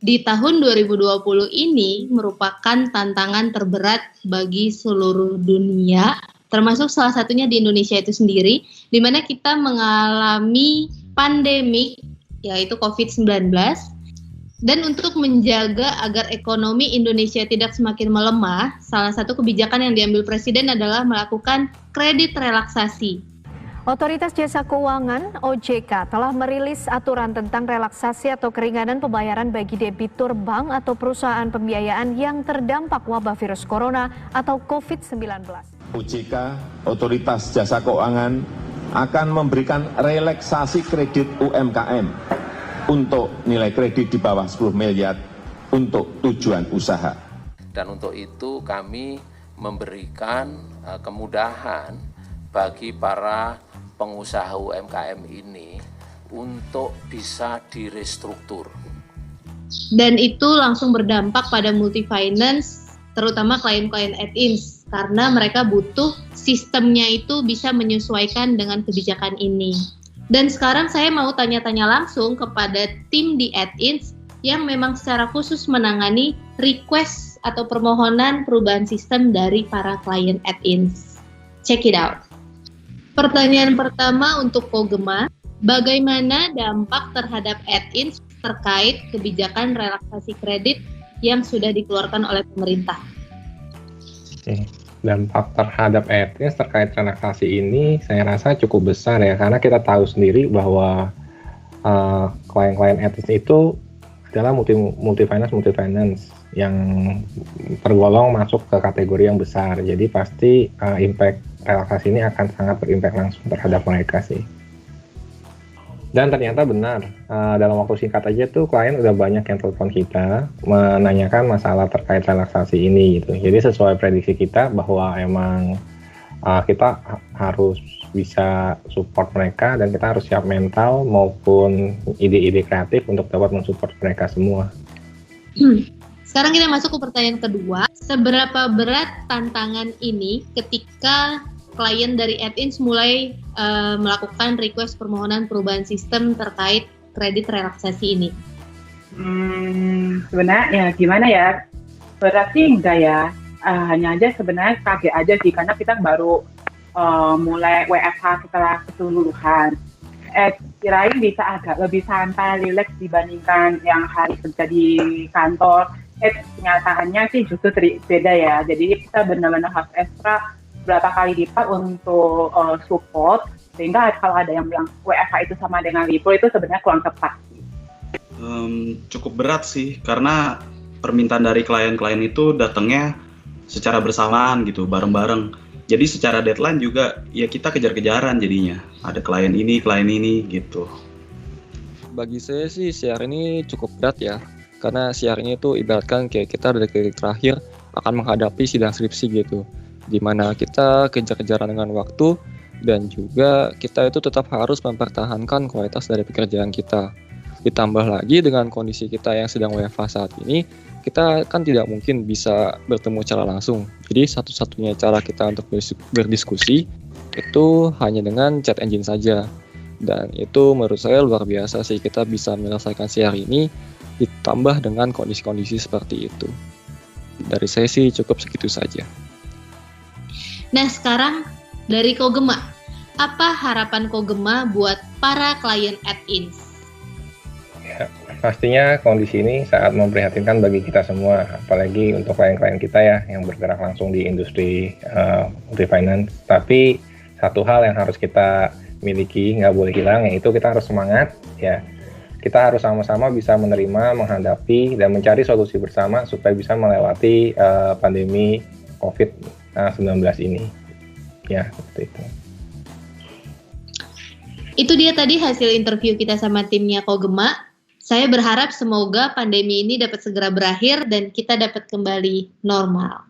di tahun 2020 ini merupakan tantangan terberat bagi seluruh dunia, termasuk salah satunya di Indonesia itu sendiri, di mana kita mengalami pandemik, yaitu COVID-19, dan untuk menjaga agar ekonomi Indonesia tidak semakin melemah, salah satu kebijakan yang diambil Presiden adalah melakukan kredit relaksasi. Otoritas Jasa Keuangan (OJK) telah merilis aturan tentang relaksasi atau keringanan pembayaran bagi debitur bank atau perusahaan pembiayaan yang terdampak wabah virus corona atau COVID-19. OJK, Otoritas Jasa Keuangan, akan memberikan relaksasi kredit UMKM untuk nilai kredit di bawah 10 miliar untuk tujuan usaha. Dan untuk itu kami memberikan kemudahan bagi para pengusaha UMKM ini untuk bisa direstruktur. Dan itu langsung berdampak pada multi-finance, terutama klien-klien At-ins, karena mereka butuh sistemnya itu bisa menyesuaikan dengan kebijakan ini. Dan sekarang saya mau tanya-tanya langsung kepada tim di At-ins yang memang secara khusus menangani request atau permohonan perubahan sistem dari para klien At-ins. Check it out. Pertanyaan pertama untuk Kogema, bagaimana dampak terhadap At-ins terkait kebijakan relaksasi kredit yang sudah dikeluarkan oleh pemerintah? Dampak terhadap At-ins terkait relaksasi ini saya rasa cukup besar ya, karena kita tahu sendiri bahwa klien-klien At-ins itu adalah multi-finance yang tergolong masuk ke kategori yang besar. Jadi pasti impact relaksasi ini akan sangat berimpact langsung terhadap mereka sih. Dan ternyata benar, dalam waktu singkat aja tuh klien udah banyak yang telepon kita menanyakan masalah terkait relaksasi ini gitu. Jadi sesuai prediksi kita bahwa emang kita harus bisa support mereka dan kita harus siap mental maupun ide-ide kreatif untuk dapat mensupport mereka semua. Sekarang kita masuk ke pertanyaan kedua. Seberapa berat tantangan ini ketika klien dari At-ins mulai melakukan request permohonan perubahan sistem terkait kredit relaksasi ini? Sebenarnya gimana ya, berat sih enggak ya, hanya aja sebenarnya kaget aja sih karena kita baru mulai WFH setelah keseluruhan. Kirain bisa agak lebih santai, rileks dibandingkan yang hari kerja di kantor. Kenyataannya sih justru beda ya, jadi kita benar-benar harus ekstra berapa kali lipat untuk support, sehingga kalau ada yang bilang WFH itu sama dengan libur itu sebenarnya kurang tepat. Cukup berat sih, karena permintaan dari klien-klien itu datangnya secara bersamaan gitu, bareng-bareng. Jadi secara deadline juga ya kita kejar-kejaran jadinya. Ada klien ini gitu. Bagi saya sih siar ini cukup berat ya, karena siar ini itu ibaratkan kayak kita dari detik terakhir akan menghadapi sidang skripsi gitu, di mana kita kejar-kejaran dengan waktu dan juga kita itu tetap harus mempertahankan kualitas dari pekerjaan kita. Ditambah lagi dengan kondisi kita yang sedang WFH saat ini, kita kan tidak mungkin bisa bertemu secara langsung. Jadi satu-satunya cara kita untuk berdiskusi itu hanya dengan chat engine saja. Dan itu menurut saya luar biasa sih, kita bisa menyelesaikan siar ini ditambah dengan kondisi-kondisi seperti itu. Dari saya sih cukup segitu saja. Nah sekarang dari Kogema, apa harapan Kogema buat para klien At-ins? Ya, pastinya kondisi ini sangat memprihatinkan bagi kita semua, apalagi untuk klien-klien kita ya yang bergerak langsung di industri multi-finance. Tapi satu hal yang harus kita miliki, nggak boleh hilang, yaitu kita harus semangat ya. Kita harus sama-sama bisa menerima, menghadapi, dan mencari solusi bersama supaya bisa melewati pandemi COVID-19 ini. Ya, seperti itu. Itu dia tadi hasil interview kita sama timnya Kogema. Saya berharap semoga pandemi ini dapat segera berakhir dan kita dapat kembali normal.